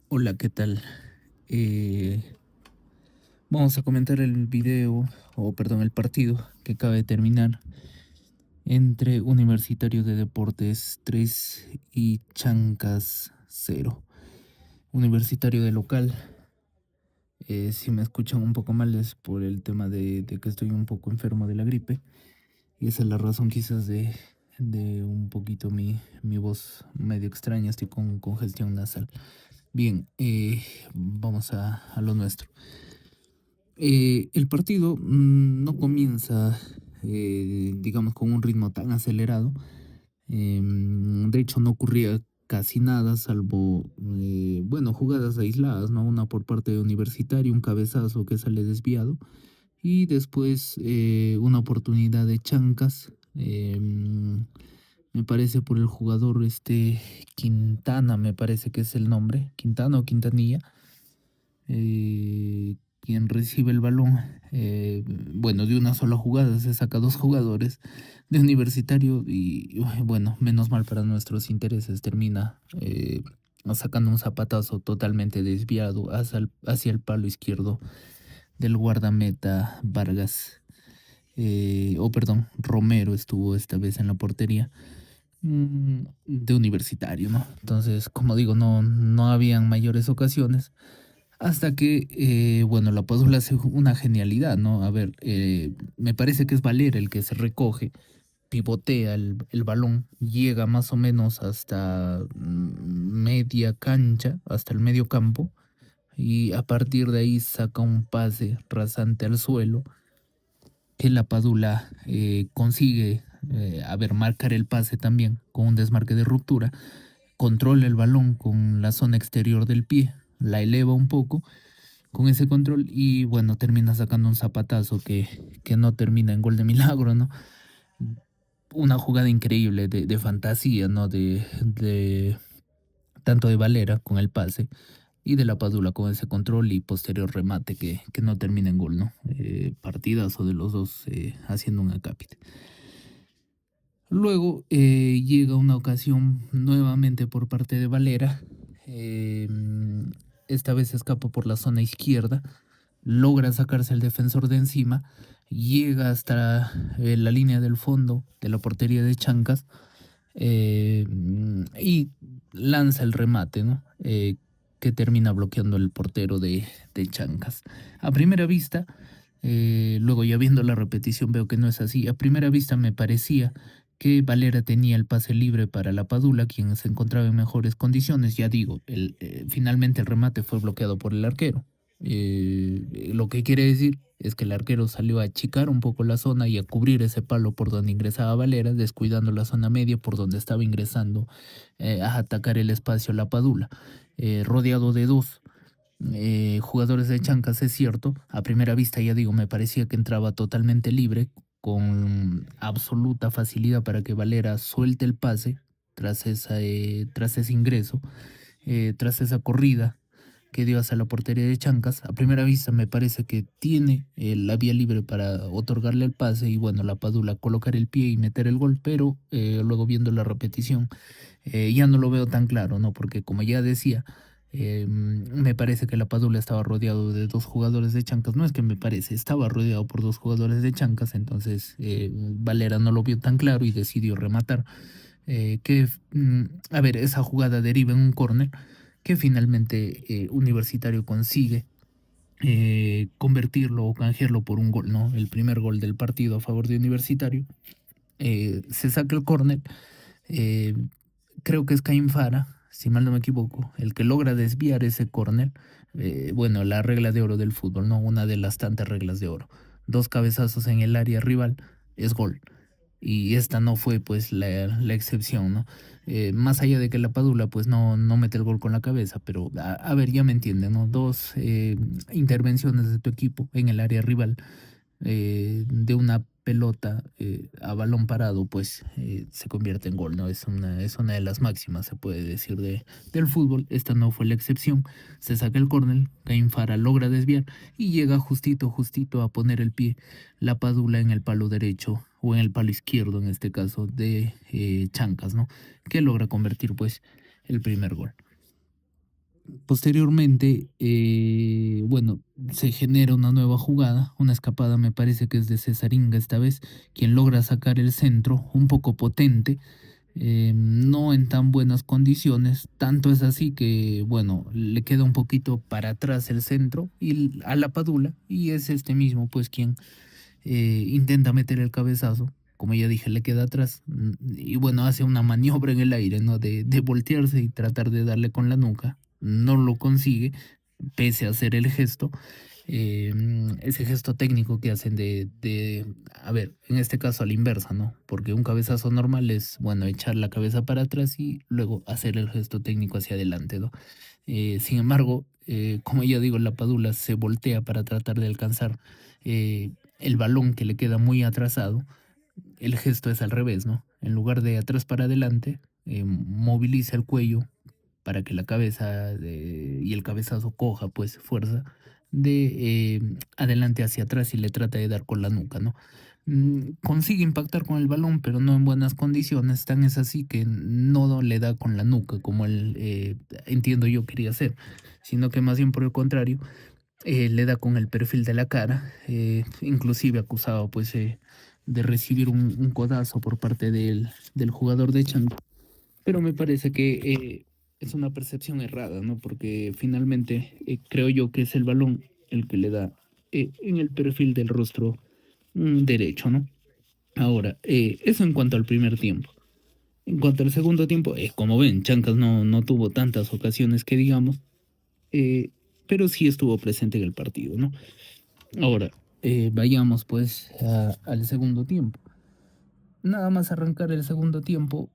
Hola, ¿qué tal? Eh, Vamos a comentar el video, o perdón, el partido que acaba de terminar entre Universitario de Deportes 3 y Chancas 0. Universitario de local. Si me escuchan un poco mal es por el tema de que estoy un poco enfermo de la gripe. Y esa es la razón quizás de un poquito mi voz medio extraña. Estoy con congestión nasal. Bien, vamos a lo nuestro. El partido no comienza, digamos, con un ritmo tan acelerado. De hecho, no ocurría casi nada, salvo, bueno, jugadas aisladas, ¿no? Una por parte de Universitario, un cabezazo que sale desviado, y después una oportunidad de Chancas, me parece por el jugador Quintana, me parece que es el nombre, Quintana o Quintanilla, quien recibe el balón, bueno, de una sola jugada, se saca dos jugadores de Universitario y bueno, menos mal para nuestros intereses, termina sacando un zapatazo totalmente desviado hacia el palo izquierdo del guardameta Vargas, o perdón, Romero estuvo esta vez en la portería de Universitario, ¿no? Entonces, como digo, no habían mayores ocasiones. Hasta que, bueno, la Padula hace una genialidad, ¿no? A ver, me parece que es Valera el que se recoge, pivotea el balón, llega más o menos hasta media cancha, hasta el medio campo, y a partir de ahí saca un pase rasante al suelo, que la Padula consigue, a ver, marcar el pase también con un desmarque de ruptura, controla el balón con la zona exterior del pie, la eleva un poco con ese control y bueno, termina sacando un zapatazo que no termina en gol de milagro, ¿no? Una jugada increíble de fantasía, ¿no? De tanto de Valera con el pase y de la Padula con ese control y posterior remate que no termina en gol, ¿no? Partidazo de los dos haciendo un acápite. Luego llega una ocasión nuevamente por parte de Valera. eh, Esta vez escapa por la zona izquierda, logra sacarse al defensor de encima, llega hasta la línea del fondo de la portería de Chancas, y lanza el remate, ¿no? Que termina bloqueando el portero de Chancas. A primera vista, luego ya viendo la repetición veo que no es así. A primera vista me parecía que Valera tenía el pase libre para la Padula, quien se encontraba en mejores condiciones. Ya digo, finalmente el remate fue bloqueado por el arquero. Lo que quiere decir es que el arquero salió a achicar un poco la zona y a cubrir ese palo por donde ingresaba Valera, descuidando la zona media por donde estaba ingresando a atacar el espacio la Padula, rodeado de dos jugadores de Chancas, es cierto. A primera vista, ya digo, me parecía que entraba totalmente libre, con absoluta facilidad para que Valera suelte el pase tras ese ingreso, tras esa corrida que dio hacia la portería de Chancas. A primera vista me parece que tiene la vía libre para otorgarle el pase y bueno, la Padula colocar el pie y meter el gol, pero luego viendo la repetición ya no lo veo tan claro, ¿no? Porque como ya decía, me parece que la Padula estaba rodeado de dos jugadores de Chancas. No es que me parece, estaba rodeado por dos jugadores de Chancas, entonces Valera no lo vio tan claro y decidió rematar. A ver, esa jugada deriva en un córner que finalmente Universitario consigue convertirlo o canjearlo por un gol, ¿no? El primer gol del partido a favor de Universitario. Se saca el córner. eh, Creo que es Caín Fara, si mal no me equivoco, el que logra desviar ese córner. Bueno, la regla de oro del fútbol, ¿no? Una de las tantas reglas de oro. Dos cabezazos en el área rival es gol. Y esta no fue pues la excepción, ¿no? Más allá de que la Padula pues no mete el gol con la cabeza, pero a ver, ya me entienden, ¿no? Dos intervenciones de tu equipo en el área rival, de una pelota a balón parado, pues se convierte en gol, ¿no? Es una de las máximas, se puede decir, del fútbol. Esta no fue la excepción. Se saca el córner, Caín Fara logra desviar y llega justito, justito a poner el pie, la Padula en el palo derecho o en el palo izquierdo, en este caso, de Chancas, ¿no? Que logra convertir, pues, el primer gol. Posteriormente, bueno, se genera una nueva jugada, una escapada me parece que es de Cesaringa esta vez, quien logra sacar el centro un poco potente, no en tan buenas condiciones, tanto es así que, bueno, le queda un poquito para atrás el centro y a la Padula, y es este mismo, pues, quien intenta meter el cabezazo, como ya dije, le queda atrás, y bueno, hace una maniobra en el aire, ¿no? De voltearse y tratar de darle con la nuca, no lo consigue, pese a hacer el gesto, ese gesto técnico que hacen a ver, en este caso a la inversa, ¿no? Porque un cabezazo normal es, bueno, echar la cabeza para atrás y luego hacer el gesto técnico hacia adelante, ¿no? Sin embargo, como ya digo, la Padula se voltea para tratar de alcanzar el balón que le queda muy atrasado. El gesto es al revés, ¿no? En lugar de atrás para adelante, moviliza el cuello para que la cabeza y el cabezazo coja pues fuerza de adelante hacia atrás y le trata de dar con la nuca, ¿no? Consigue impactar con el balón, pero no en buenas condiciones, tan es así que no le da con la nuca como él entiendo yo quería hacer, sino que más bien por el contrario, le da con el perfil de la cara, inclusive acusado pues de recibir un codazo por parte del jugador de Chan, pero me parece que es una percepción errada, ¿no? Porque finalmente creo yo que es el balón el que le da en el perfil del rostro derecho, ¿no? Ahora, eso en cuanto al primer tiempo. En cuanto al segundo tiempo, como ven, Chancas no tuvo tantas ocasiones que digamos, eh, pero sí estuvo presente en el partido, ¿no? Ahora, vayamos pues al segundo tiempo. Nada más arrancar el segundo tiempo,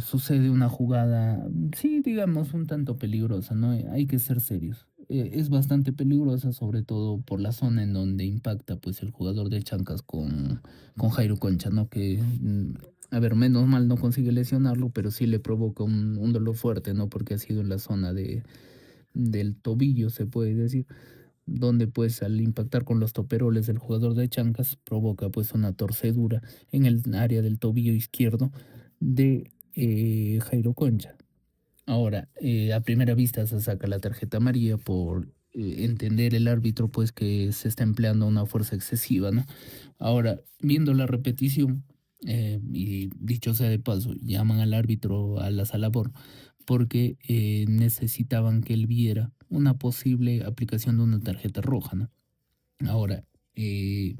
sucede una jugada, sí, digamos, un tanto peligrosa, ¿no? Hay que ser serios. Es bastante peligrosa, sobre todo por la zona en donde impacta pues el jugador de Chancas con Jairo Concha, ¿no? Que, a ver, menos mal no consigue lesionarlo, pero sí le provoca un dolor fuerte, ¿no? Porque ha sido en la zona del tobillo, se puede decir, donde pues al impactar con los toperoles del jugador de Chancas provoca pues una torcedura en el área del tobillo izquierdo de Jairo Concha. Ahora, a primera vista se saca la tarjeta amarilla por entender el árbitro pues que se está empleando una fuerza excesiva, ¿no? Ahora, viendo la repetición, y dicho sea de paso, llaman al árbitro a la sala por porque necesitaban que él viera una posible aplicación de una tarjeta roja, ¿no? Ahora, eh,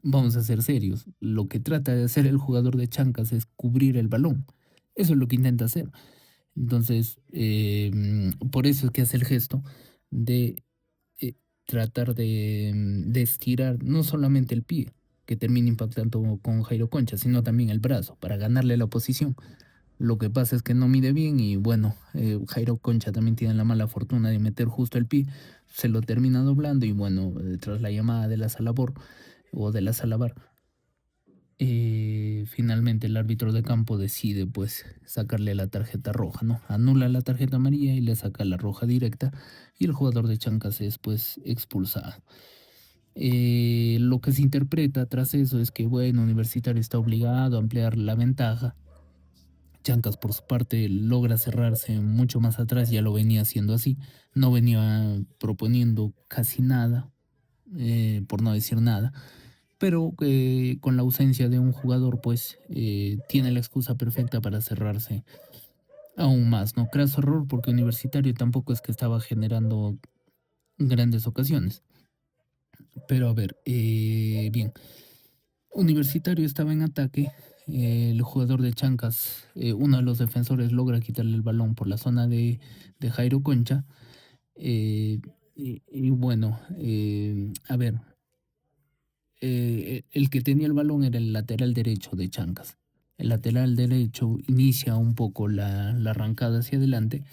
vamos a ser serios. Lo que trata de hacer el jugador de Chancas es cubrir el balón. Eso es lo que intenta hacer. Entonces, por eso es que hace el gesto de eh, tratar de estirar no solamente el pie, que termina impactando con Jairo Concha, sino también el brazo, para ganarle la posición. Lo que pasa es que no mide bien y bueno, Jairo Concha también tiene la mala fortuna de meter justo el pie, se lo termina doblando y bueno, tras la llamada de la Salabor o de la Salabar, finalmente el árbitro de campo decide pues sacarle la tarjeta roja, ¿no? Anula la tarjeta amarilla y le saca la roja directa y el jugador de Chancas es pues expulsado. Lo que se interpreta tras eso es que bueno, Universitario está obligado a ampliar la ventaja. Chancas, por su parte, logra cerrarse mucho más atrás, ya lo venía haciendo así, no venía proponiendo casi nada, por no decir nada, pero con la ausencia de un jugador, pues tiene la excusa perfecta para cerrarse aún más, ¿no? Craso error porque Universitario tampoco es que estaba generando grandes ocasiones. Pero a ver, bien, Universitario estaba en ataque. El jugador de Chancas, uno de los defensores, logra quitarle el balón por la zona de Jairo Concha. Y bueno, a ver, el que tenía el balón era el lateral derecho de Chancas. El lateral derecho inicia un poco la arrancada hacia adelante.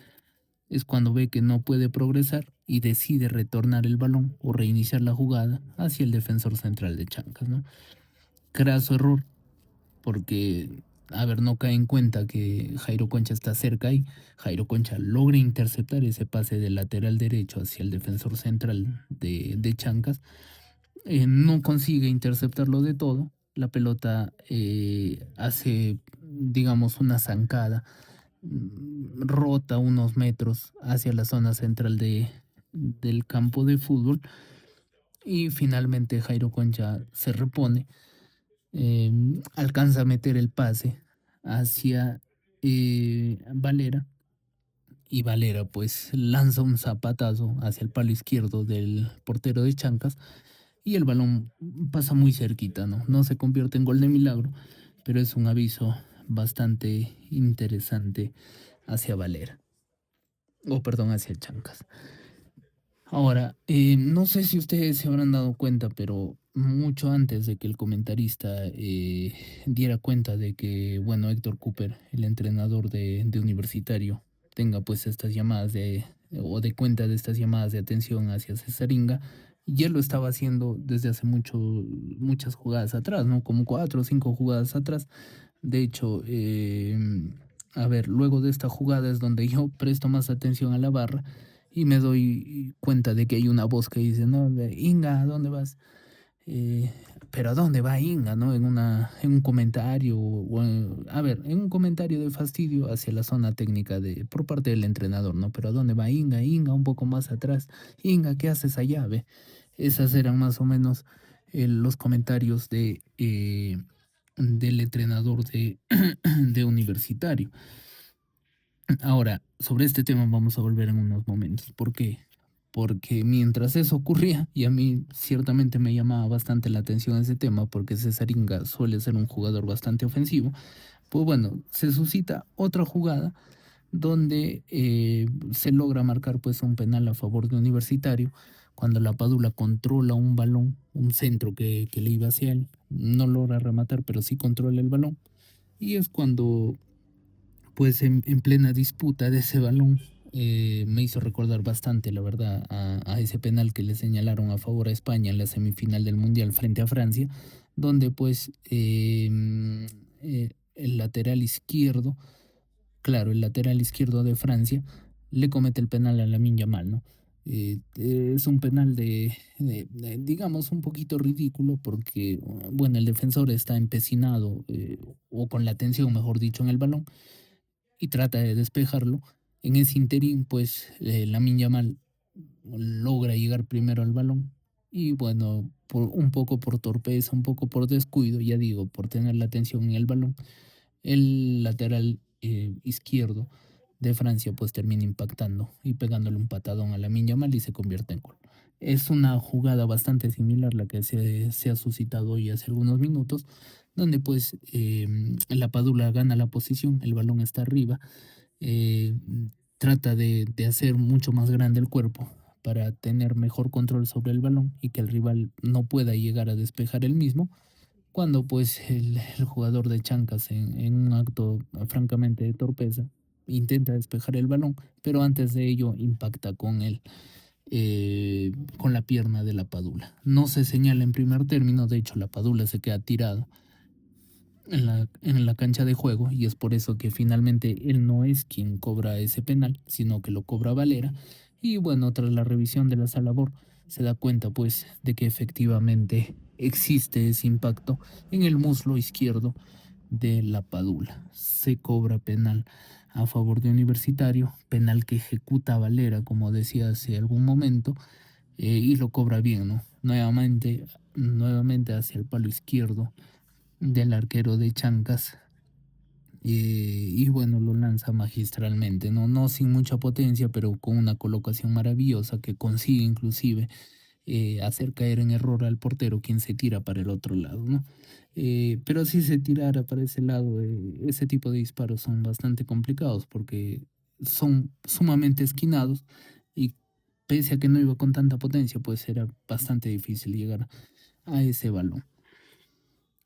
Es cuando ve que no puede progresar y decide retornar el balón o reiniciar la jugada hacia el defensor central de Chancas, ¿no? Craso error porque, a ver, no cae en cuenta que Jairo Concha está cerca y Jairo Concha logra interceptar ese pase del lateral derecho hacia el defensor central de Chancas. No consigue interceptarlo de todo. La pelota hace, digamos, una zancada rota unos metros hacia la zona central del campo de fútbol y finalmente Jairo Concha se repone, alcanza a meter el pase hacia Valera y Valera pues lanza un zapatazo hacia el palo izquierdo del portero de Chancas y el balón pasa muy cerquita, ¿no? No se convierte en gol de milagro, pero es un aviso bastante interesante hacia Valera, o perdón, hacia Chancas. Ahora, no sé si ustedes se habrán dado cuenta, pero mucho antes de que el comentarista diera cuenta de que, bueno, Héctor Cooper, el entrenador de Universitario, tenga pues estas llamadas o de cuenta de estas llamadas de atención hacia Cesaringa, ya lo estaba haciendo desde hace muchas jugadas atrás, ¿no? Como 4 o 5 jugadas atrás. De hecho, a ver, luego de esta jugada es donde yo presto más atención a la barra y me doy cuenta de que hay una voz que dice, no, Inga, ¿a dónde vas? Eh, pero ¿a dónde va Inga, no? En un comentario, a ver, en un comentario de fastidio hacia la zona técnica por parte del entrenador, ¿no? Pero ¿a dónde va Inga? Inga, un poco más atrás. Inga, ¿qué haces allá, ve? Esas eran más o menos los comentarios del entrenador de Universitario. Ahora, sobre este tema vamos a volver en unos momentos. ¿Por qué? Porque mientras eso ocurría, y a mí ciertamente me llamaba bastante la atención ese tema, porque Cesaringa suele ser un jugador bastante ofensivo, pues bueno, se suscita otra jugada donde se logra marcar pues un penal a favor de Universitario, cuando la Padula controla un balón, un centro que le iba hacia él, no logra rematar, pero sí controla el balón, y es cuando pues en plena disputa de ese balón, me hizo recordar bastante, la verdad, a ese penal que le señalaron a favor a España en la semifinal del Mundial frente a Francia, donde pues el lateral izquierdo, claro, el lateral izquierdo de Francia le comete el penal a Lamine Yamal, ¿no? Es un penal digamos, un poquito ridículo porque, bueno, el defensor está empecinado, o con la atención, mejor dicho, en el balón, y trata de despejarlo. En ese interín, pues Lamine Yamal logra llegar primero al balón y bueno, un poco por torpeza, un poco por descuido, ya digo, por tener la atención en el balón, el lateral izquierdo de Francia pues termina impactando y pegándole un patadón a Lamine Yamal y se convierte en gol. Es una jugada bastante similar la que se ha suscitado hoy hace algunos minutos, donde pues la Padula gana la posición, el balón está arriba, eh, trata de hacer mucho más grande el cuerpo para tener mejor control sobre el balón y que el rival no pueda llegar a despejar el mismo, cuando pues el jugador de Chancas en un acto francamente de torpeza intenta despejar el balón, pero antes de ello impacta con la pierna de la Padula. No se señala en primer término, de hecho la Padula se queda tirado en la cancha de juego y es por eso que finalmente él no es quien cobra ese penal, sino que lo cobra Valera. Y bueno, tras la revisión de la Salabor se da cuenta pues de que efectivamente existe ese impacto en el muslo izquierdo de la Padula. Se cobra penal a favor de Universitario, penal que ejecuta Valera, como decía hace algún momento, y lo cobra bien, ¿no? Nuevamente hacia el palo izquierdo del arquero de Chancas. Y bueno, lo lanza magistralmente, ¿no? No sin mucha potencia, pero con una colocación maravillosa que consigue inclusive hacer caer en error al portero, quien se tira para el otro lado, ¿no? Pero si se tirara para ese lado, ese tipo de disparos son bastante complicados porque son sumamente esquinados y pese a que no iba con tanta potencia, pues era bastante difícil llegar a ese balón.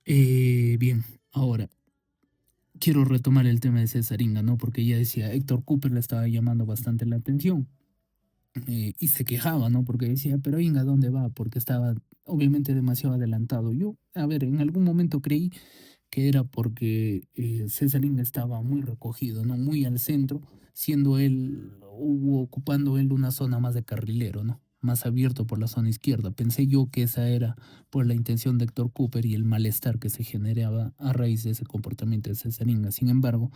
Bien, ahora quiero retomar el tema de Cesaringa, ¿no? Porque ya decía, Héctor Cooper le estaba llamando bastante la atención, y se quejaba, ¿no? Porque decía, pero Inga, ¿dónde va? Porque estaba obviamente demasiado adelantado. Yo, a ver, en algún momento creí que era porque Cesaringa estaba muy recogido, ¿no? Muy al centro, siendo él, ocupando él una zona más de carrilero, ¿no? más abierto por la zona izquierda. Pensé yo que esa era por la intención de Héctor Cooper y el malestar que se generaba a raíz de ese comportamiento de Cesaringa. Sin embargo,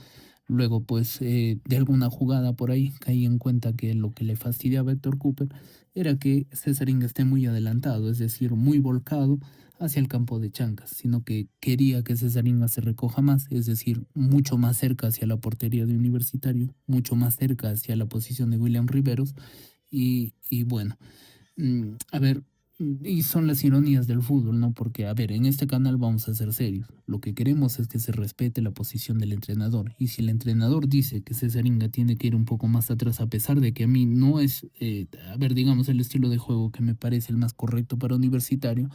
luego pues de alguna jugada por ahí caí en cuenta que lo que le fastidiaba a Héctor Cooper era que Cesaringa esté muy adelantado, es decir, muy volcado hacia el campo de Chancas, sino que quería que Cesaringa se recoja más, es decir, mucho más cerca hacia la portería de Universitario, mucho más cerca hacia la posición de William Riveros y bueno, a ver, y son las ironías del fútbol, ¿no? Porque, a ver, en este canal vamos a ser serios. Lo que queremos es que se respete la posición del entrenador. Y si el entrenador dice que Cesaringa tiene que ir un poco más atrás, a pesar de que a mí no es, a ver, digamos, el estilo de juego que me parece el más correcto para Universitario,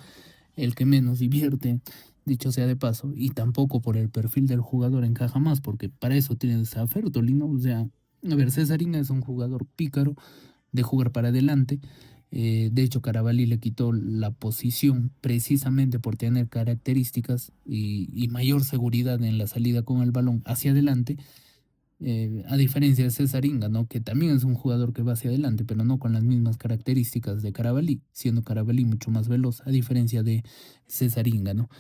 el que menos divierte, dicho sea de paso, y tampoco por el perfil del jugador encaja más, porque para eso tienes a Fertoli, ¿no? O sea, a ver, Cesaringa es un jugador pícaro de jugar para adelante. De hecho, Carabalí le quitó la posición precisamente por tener características y mayor seguridad en la salida con el balón hacia adelante, a diferencia de Cesaringa, ¿no? Que también es un jugador que va hacia adelante, pero no con las mismas características de Carabalí, siendo Carabalí mucho más veloz, a diferencia de Cesaringa, ¿no?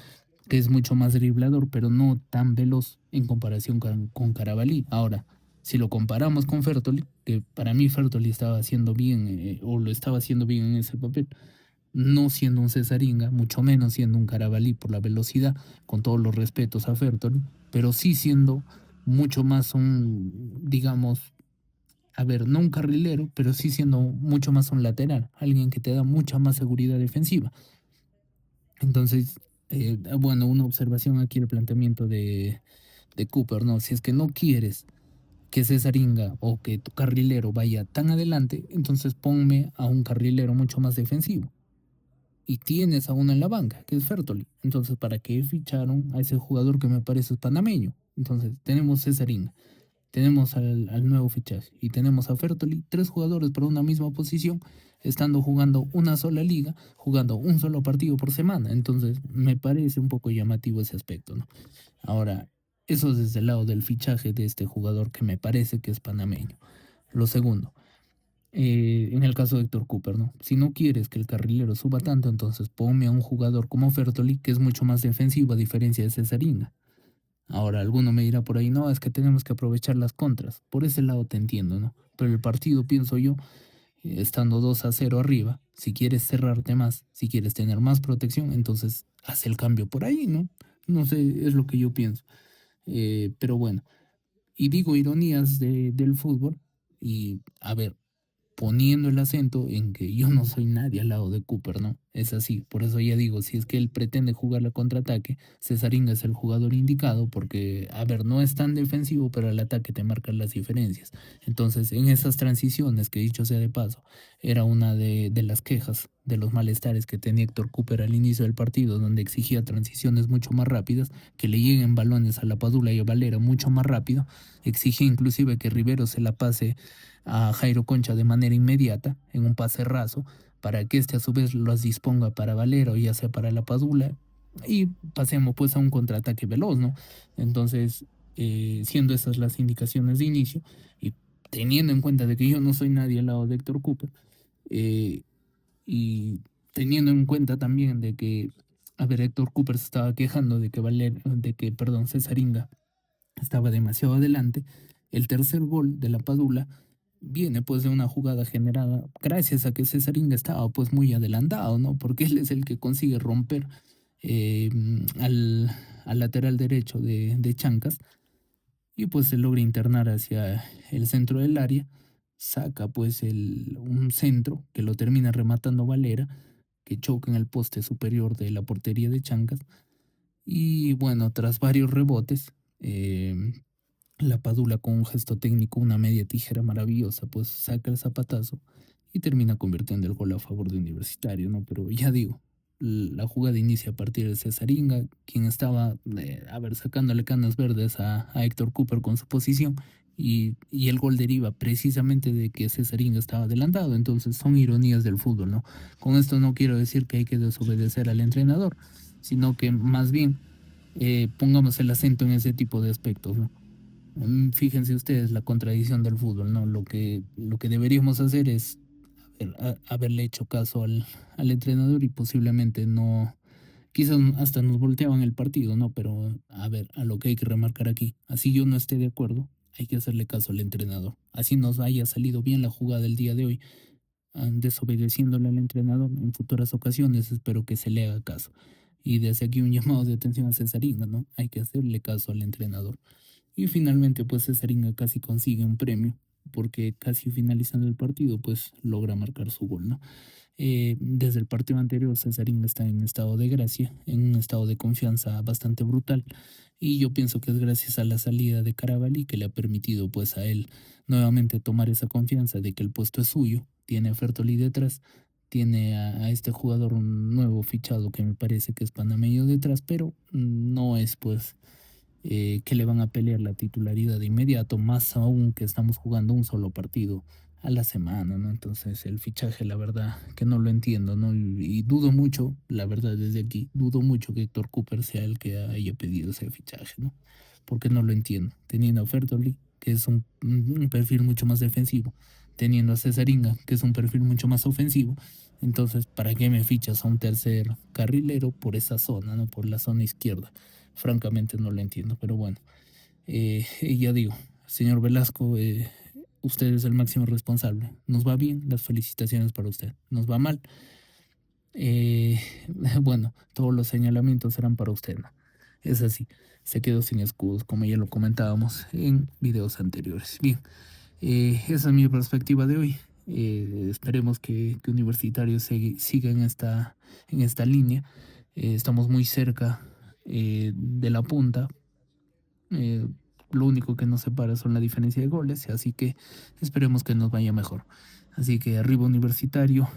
Que es mucho más driblador, pero no tan veloz en comparación con Carabalí. Ahora, si lo comparamos con Fertoli, que para mí Fertoli estaba haciendo bien, o lo estaba haciendo bien en ese papel, no siendo un Cesaringa, mucho menos siendo un Carabalí por la velocidad, con todos los respetos a Fertoli, pero sí siendo mucho más un, digamos, a ver, no un carrilero, pero sí siendo mucho más un lateral, alguien que te da mucha más seguridad defensiva. Entonces, bueno, una observación aquí el planteamiento de Cooper, ¿no? Si es que no quieres que Cesaringa o que tu carrilero vaya tan adelante, entonces ponme a un carrilero mucho más defensivo. Y tienes a uno en la banca, que es Fertoli. Entonces, ¿para qué ficharon a ese jugador que me parece panameño? Entonces, tenemos Cesaringa, tenemos al nuevo fichaje y tenemos a Fertoli, tres jugadores por una misma posición, estando jugando una sola liga, jugando un solo partido por semana. Entonces, me parece un poco llamativo ese aspecto, ¿no? Ahora, eso es desde el lado del fichaje de este jugador que me parece que es panameño. Lo segundo, en el caso de Héctor Cooper, ¿no? Si no quieres que el carrilero suba tanto, entonces ponme a un jugador como Fertoli, que es mucho más defensivo a diferencia de Cesaringa. Ahora, alguno me dirá por ahí, no, es que tenemos que aprovechar las contras. Por ese lado te entiendo, ¿no? Pero el partido, pienso yo, estando 2-0 arriba, si quieres cerrarte más, si quieres tener más protección, entonces haz el cambio por ahí, ¿no? No sé, es lo que yo pienso. Pero bueno, y digo ironías del fútbol, y a ver, poniendo el acento en que yo no soy nadie al lado de Cooper, ¿no? Es así, por eso ya digo, si es que él pretende jugar la contraataque, Cesaringa es el jugador indicado porque, a ver, no es tan defensivo, pero al ataque te marcan las diferencias. Entonces, en esas transiciones, que dicho sea de paso, era una de las quejas, de los malestares que tenía Héctor Cooper al inicio del partido, donde exigía transiciones mucho más rápidas, que le lleguen balones a la Padula y a Valera mucho más rápido, exigía inclusive que Rivero se la pase a Jairo Concha de manera inmediata, en un pase raso, para que éste a su vez los disponga para Valera o ya sea para la Padula, y pasemos pues a un contraataque veloz, ¿no? Entonces, siendo esas las indicaciones de inicio, y teniendo en cuenta de que yo no soy nadie al lado de Héctor Cooper, eh, y teniendo en cuenta también de que, a ver, Héctor Cooper se estaba quejando de que perdón, Cesaringa estaba demasiado adelante, el tercer gol de la Padula viene pues de una jugada generada gracias a que Cesaringa estaba pues muy adelantado, ¿no? Porque él es el que consigue romper eh, al, al lateral derecho de Chancas y pues se logra internar hacia el centro del área, saca pues un centro que lo termina rematando Valera, que choca en el poste superior de la portería de Chancas y bueno, tras varios rebotes, la Padula con un gesto técnico, una media tijera maravillosa, pues saca el zapatazo y termina convirtiendo el gol a favor de Universitario, ¿no? Pero ya digo, la jugada inicia a partir de Cesaringa, quien estaba, a ver, sacándole canas verdes a Héctor Cooper con su posición, y el gol deriva precisamente de que Cesaringa estaba adelantado, entonces son ironías del fútbol, ¿no? Con esto no quiero decir que hay que desobedecer al entrenador, sino que más bien pongamos el acento en ese tipo de aspectos, ¿no? Fíjense ustedes la contradicción del fútbol, ¿no? Lo que deberíamos hacer es, haberle hecho caso al entrenador y posiblemente no, quizás hasta nos volteaban el partido, ¿no? Pero a ver, a lo que hay que remarcar aquí, así yo no esté de acuerdo, hay que hacerle caso al entrenador. Así nos haya salido bien la jugada del día de hoy, desobedeciéndole al entrenador en futuras ocasiones, espero que se le haga caso. Y desde aquí un llamado de atención a Cesaringa, ¿no? Hay que hacerle caso al entrenador. Y finalmente, pues Cesaringa casi consigue un premio, porque casi finalizando el partido, pues logra marcar su gol, ¿no? Desde el partido anterior, Cesarín está en estado de gracia, en un estado de confianza bastante brutal. Y yo pienso que es gracias a la salida de Carabalí que le ha permitido pues a él nuevamente tomar esa confianza de que el puesto es suyo. Tiene a Fertoli detrás, tiene a este jugador un nuevo fichado que me parece que es panameño detrás, pero no es pues que le van a pelear la titularidad de inmediato, más aún que estamos jugando un solo partido a la semana, ¿no? Entonces el fichaje, la verdad, que no lo entiendo, ¿no? Y dudo mucho, la verdad, desde aquí, dudo mucho que Héctor Cooper sea el que haya pedido ese fichaje, ¿no? Porque no lo entiendo. Teniendo a Fertoli, que es un perfil mucho más defensivo, teniendo a Cesaringa, que es un perfil mucho más ofensivo, entonces, ¿para qué me fichas a un tercer carrilero por esa zona, ¿no? Por la zona izquierda? Francamente no lo entiendo, pero bueno, y ya digo, señor Velasco, usted es el máximo responsable. Nos va bien, las felicitaciones para usted. Nos va mal, eh, bueno, todos los señalamientos serán para usted, ¿no? Es así, se quedó sin escudos, como ya lo comentábamos en videos anteriores. Bien, esa es mi perspectiva de hoy. Esperemos que Universitario siga en esta línea. Estamos muy cerca de la punta. eh, lo único que nos separa son la diferencia de goles, así que esperemos que nos vaya mejor. Así que arriba Universitario,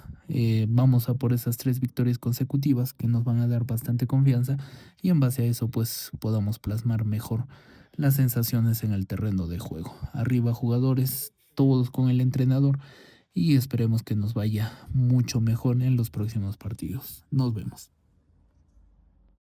vamos a por esas 3 victorias consecutivas que nos van a dar bastante confianza y en base a eso pues podamos plasmar mejor las sensaciones en el terreno de juego. Arriba jugadores, todos con el entrenador y esperemos que nos vaya mucho mejor en los próximos partidos. Nos vemos.